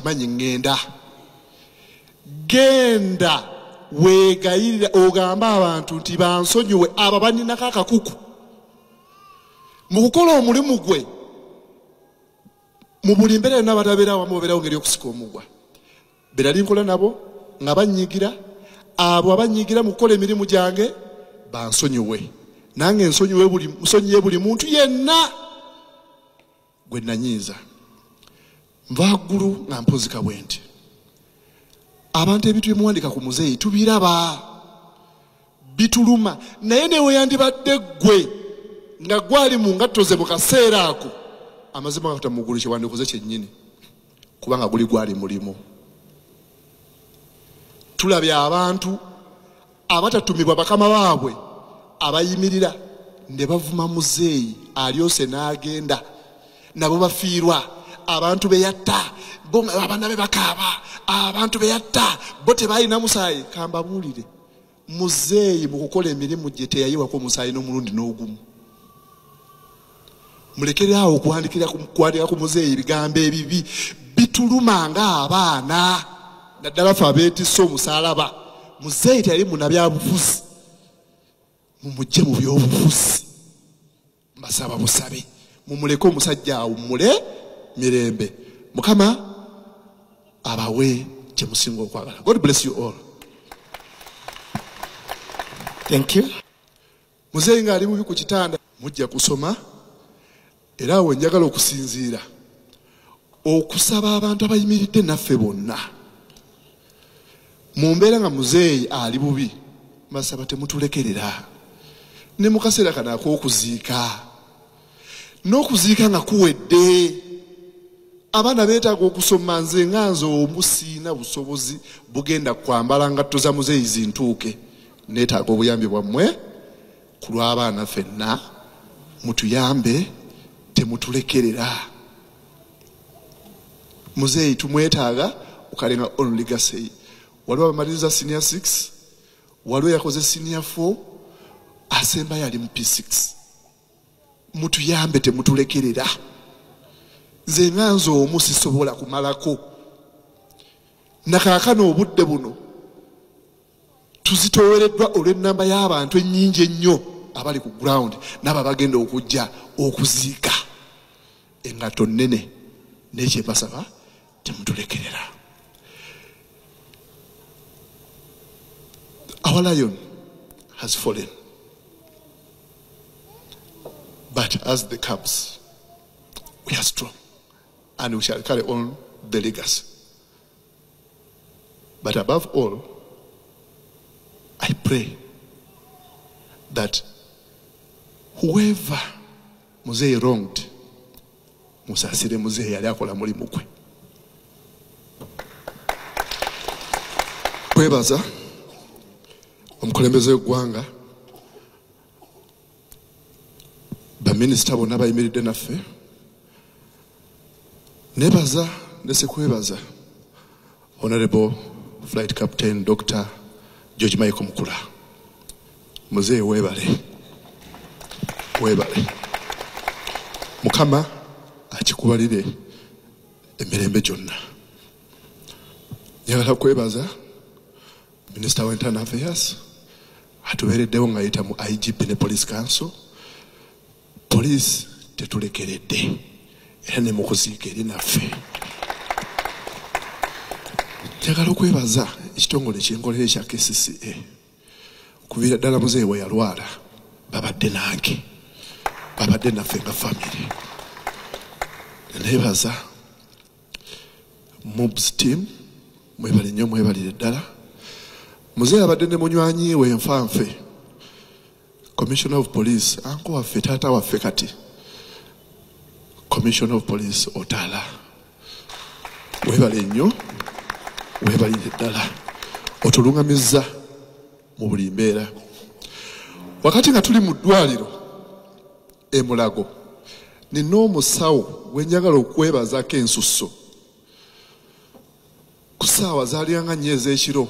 nkimanyi ngenda genda weegayirira ogamba abantu nti bansonyiwe abo baninako akakuku mu kukola omulimu gwe mu buli mbeera yonna abatabeera awamu obeerawo ngeri okusika omugwa berali nkola nabo nga banyigira abo abanyigira mu kukola emirimu gyange bansonyiwe nange nsonyiye buli muntu yenna gwe nanyiiza nva ggulu nga mpozika bwe nti abantu ebintu byemuwandika ku muzeeyi tubiraba bituluma naye newe yandibadde ggwe nga gwali mu ngatto ze mu kaseera ako amazima nga tutamugulu kyewandikoze kyennyini kubanga guli gwali mulimu tulabye abantu abatatumibwa bakama baabwe abayimirira ne bavuma muzeeyi alyose n'agenda nabo bafiirwa abantu beyatta bo abaana be bakaaba abantu beyatta bo tebalina musaayi kambabuulire muzeeyi mu kukola emirimu gye teyayiwako musaayi n'omulundi n'ogumu mulekeraawo okuwandikira ku muzeeyi ebigambo ebibi bituluma ng'abaana naddala fe abeetisse omusaalaba muzeeyi teyali munabyabufuzi mumugye mu byobufuzi mbasaba busabe mumuleke omusajja awummule mirembe mukama abawe kyemusinga okwagala. God bless you all. Thank you. Muzeeyi ng'ali bubi ku kitanda mujja kusoma era awo njagala okusinziira okusaba abantu abayimiridde naffe bonna mu mbeera nga muzeeyi ali bubi mbasaba temutulekerera ne mu kaseera kano ak'okuziika n'okuziika nga kuwedde abaana beetaaga okusoma nze nga nze omusiina busobozi bugenda kwambala ngatto za muzeeyi zintuuke neetaaga obuyambi bwammwe ku lw'abaana ffenna mutuyambe temutulekerera muzeeyi tumwetaaga ukalenga on legacy waliwo abamaliriza senior 6 waliwo yakoze senior 4 asembayo ali mu P6 mutuyambe temutulekerera nze nga nze omu sisobola kumalako nakaakano obudde buno tuzitoowereddwa olw'ennamba y'abantu ennyingi ennyo abali ku ground n'abo bagenda okujja okuziika engatto nnene n'ekyebasaba temutulekerera. Our lion has fallen, but as the cubs we are strong and we shall carry on the legacy. But above all, I pray that whoever muzeeyi wronged musasire muzeeyi yali akola mulimu gwe. Kwebaza omukulembeze w'eggwanga baminisita bonna bayimiridde naffe nebaza nesekwebaza Honorable Flight Captain Dr. George Michael Mukula muzeeyi weebale mukama akikubalire emirembe gyonna. Njagala kwebaza Minister wa Internal Affairs atuweereddewo ng'ayita mu IGP ne Police Council. Police tetulekeredde era ne mu kuziika eri naffe. Njagala okwebaza ekitongole ky'enkolero ekya KCCA okuviira ddala muzeeyi we yalwala babadde nange babadde naffe nga family. Nebaza MOBS team mwebale nnyo mwebalire ddala. Muzeeyi abadde ne munywanyi we nfanfe Commissioner of Police anko waffe taata waffe kati Commissioner of Police Otala webale nnyo webalire ddala otulungamizza mu buli mbeera. Wakati nga tuli mu ddwaliro e Mulago nina omusawo we njagala okwebazako ensusso ku ssaawa zaaliyanga nnyo ez'ekiro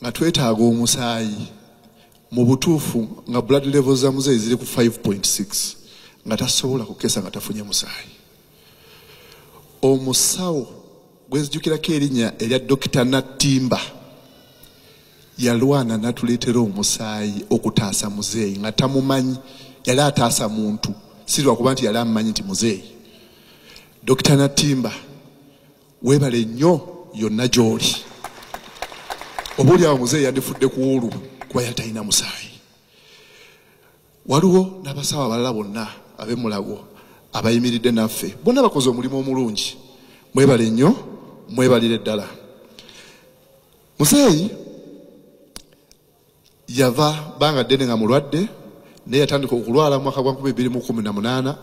nga twetaaga omusaayi mu butuufu nga blood levels za muzeeyi ziri ku 5.6 nga tasobola kukesa nga tafunye musaayi. Omusawo gwenzijukirako erinnya erya Dr. Natimba yalwana natuleetera omusaayi okutaasa muzeeyi nga tamumanyi, yali ataasa muntu sirwa kuba nti yali amumanyi nti muzeeyi. Dr. Natimba weebale nnyo yonna gy'oli. Obuulyawo muzeeyi yandifudde ku wulu kuba yali talina musaayi. Waliwo n'abasawo abalala bonna ab'emulago abayimiridde naffe, bonna bakoze omulimu omulungi. Mwebale nnyo, mwebalire ddala. Muzeeyi yava banga ddene nga mulwadde, naye yatandika okulwala mu mwaka gwa 2018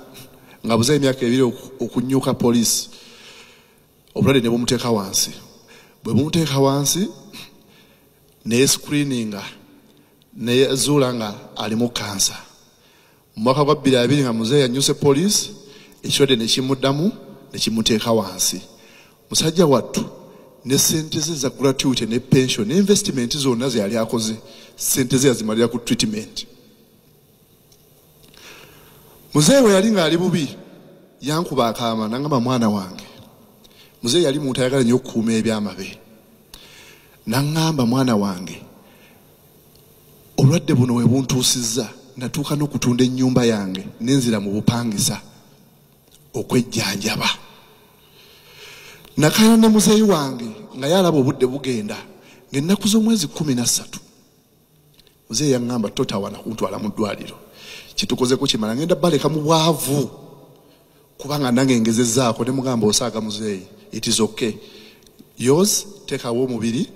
nga buze emyaka 2 okunnyuka poliisi. Obulwadde ne bumuteeka wansi. Bwe bumuteeka wansi ne screeninga ne yazuula nga alimu kansa. Mu mwaka gwa 2020 nga muzeeyi annyuse poliisi, ekirwadde ne kimuddamu ne kimuteeka wansi. Musajja wattu ne sente ze za gratuity ne pension ne investment zonna ze yali akoze, sente ze yazimalira ku treatment. Muzeeyi we yali nga ali bubi yankuba akaama nangamba mwana wange. Muzeeyi yali muntu ayagala nnyo okukuuma ebyamabe. Nangamba mwana wange, olwadde buno we buntuusizza natuuka n'okutunda ennyumba yange nenzira mu bupangisa okwejjanjaba. Nakayana ne muzeeyi wange nga yalaba obudde bugenda ng'ennaku z'omwezi 13. Muzeeyi yaŋŋamba totawana kuntwala mu ddwaliro. Kitukozeko kimala ngenda baleka mu bwavu kubanga nange ngezezzaako ne mugamba osaaga muzeeyi. It is okay. Yours teekawo omubiri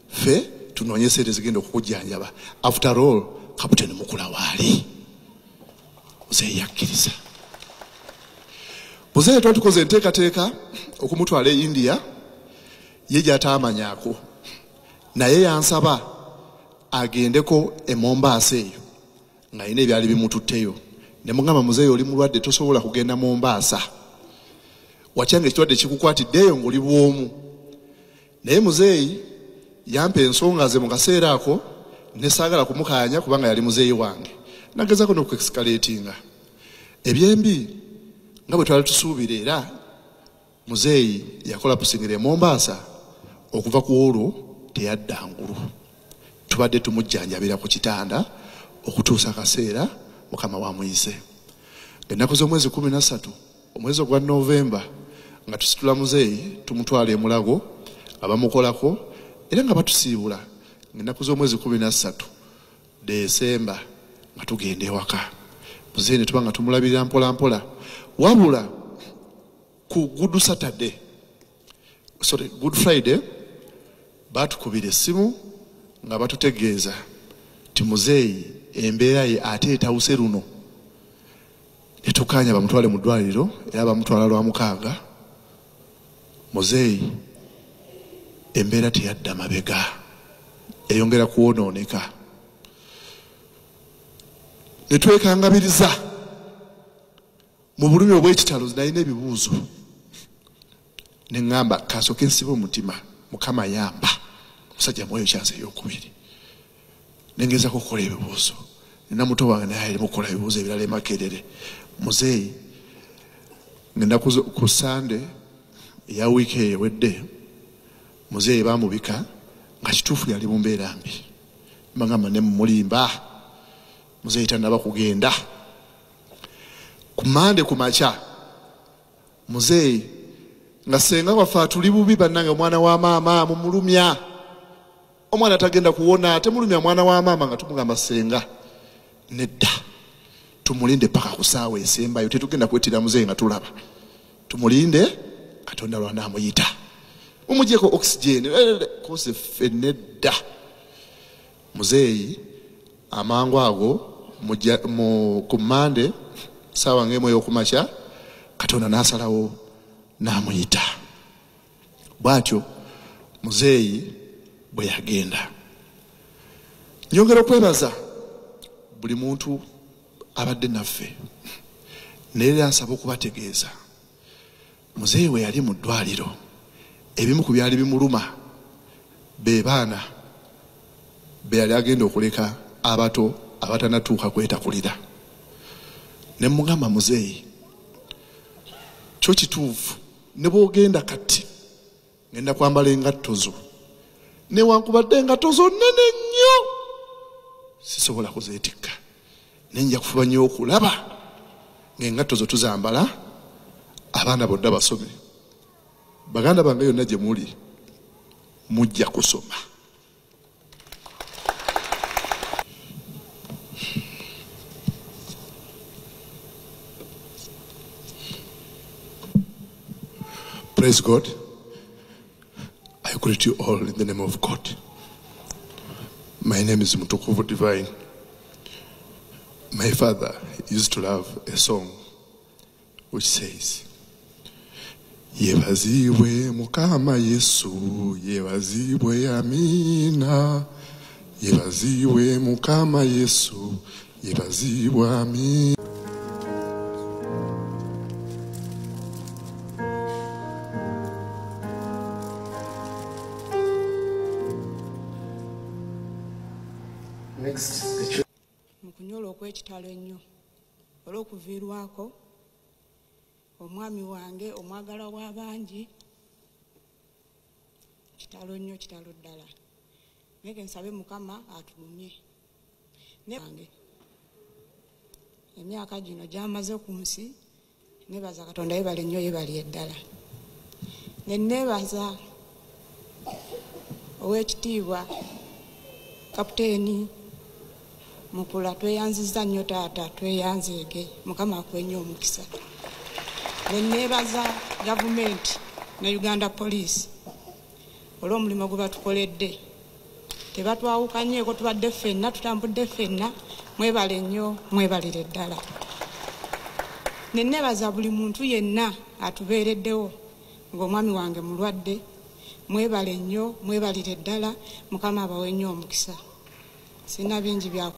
fe tunoonye sente zigenda okukujjanjaba. After all kaputeni mukula waali. Muzeeyi yakkiriza. Muzeeyi twatukoze enteekateeka okumutwala e India, ye gy'ataamanyaako. Naye yansaba agendeko e Mombasa eyo nga yina ebyali bimututteyo. Ne mugamba muzeeyi oli mulwadde tosobola kugenda Mombasa. Wakyanga ekirwadde kikukwatiddeyo ng'oli bwomu. Naye muzeeyi yampa ensonga ze mu kaseera ako ne saagala kumukaanya kubanga yali muzeeyi wange. Nagezaako n'okuexcalatinga. Ebyembi nga bwe twali tusuubira era muzeeyi yakola pusingira e Mombasa okuva ku olwo teyadda ngulu. Tubadde tumujjanjabira ku kitanda okutuusa akaseera Mukama wamuyise. Ennaku z'omwezi 13 omwezi ogwa Novemba nga tusitula muzeeyi tumutwala e Mulago abamukolako era nga batusiibula. Ennaku z'omwezi 13 Desemba nga tugenda ewaka. Muzeeyi ne tuba nga tumulabirira mpola mpola. Wabula ku Good Friday batukubira essimu nga batutegeeza ti muzeeyi embeera ye ate etawuse luno. Ne tukaanya bamutwale mu ddwaliro era bamutwala lwa 6. Muzeeyi embeera teyadda mabega, eyongera kuwonooneka. Ne twekangabiriza mu bulumi obw'ekitalo nalina ebibuuzo. Ne ŋŋamba kasooke nsibe omutima, Mukama yamba. Omusajja mwoyo kyanze ey'okubiri. Ne ngezaako okukola ebibuuzo. Nina muto wange naye alimu okukola ebibuuzo ebirala e Makerere. Muzeeyi ngenda ku Sande eya wiiki eyo ewedde, muzeeyi baamubika nga kituufu yali mu mbeera mbi. Mbagamba ne mumulimba, muzeeyi tannaba kugenda. Ku Mande ku makya muzeeyi nga senga waffe atuli bubi bannange, omwana wa maama mumulumya. Omwana tagenda kuwona, temulumya mwana wa maama nga tumugamba senga. Nedda, tumulinde paka ku ssaawa esembayo, tetugenda kwetira muzeeyi nga tulaba. Tumulinde Katonda lwana amuyita. Mumugyeko oxygen kose ffe nedda. Muzeeyi amangu ago ku Mande ssaawa ng'emu ey'okumakya Katonda n'asalawo n'amuyita. Bw'atyo muzeeyi bwe yagenda. Nyongera okwebaza buli muntu abadde naffe, naye ansaba okubategeeza muzeeyi we yali mu ddwaliro, ebimu ku byali bimuluma be baana be yali agenda okuleka abato abatanatuuka kwetakulira. Ne mugamba muzeeyi, kyo kituufu ne bw'ogenda kati ngenda kwambala engatto zo newankubadde engatto zo nnene nnyo sisobola kuzeetikka nenja kufuba nnyo okulaba ng'engatto zo tuzambala abaana bonna basome baganda bange yonna gye muli mujja kusoma. Praise God. I greet you all in the name of God. My name is Mutukuvu Divine. My father used to love a song which says, Yebazibwe Mukama Yesu, Yebazibwe Amina, Yebazibwe Mukama Yesu, Yebazibwe Amina. Mukunyola okw'ekitalo ennyo olw'okuviirwako omwami wange omwagala w'abangi kitalo nnyo kitalo ddala naye nsabe Mukama atulumye nange emyaka gino gy'amaze ku nsi neebaza Katonda yebale nnyo yebali eddala ne neebaza ow'ekitiibwa Kapiteeni Mukula tweyanziza nnyo taata tweyanzeege Mukama akwenye omukisa ne neebaza gavumenti ne Uganda Police olw'omulimu gwe batukoledde tebatwawukanyeeko tubadde ffenna tutambudde ffenna mwebale nnyo mwebalire ddala ne neebaza buli muntu yenna atubeereddewo ng'omwami wange mulwadde mwebale nnyo mwebalire ddala Mukama abawe nnyo omukisa sina bingi bya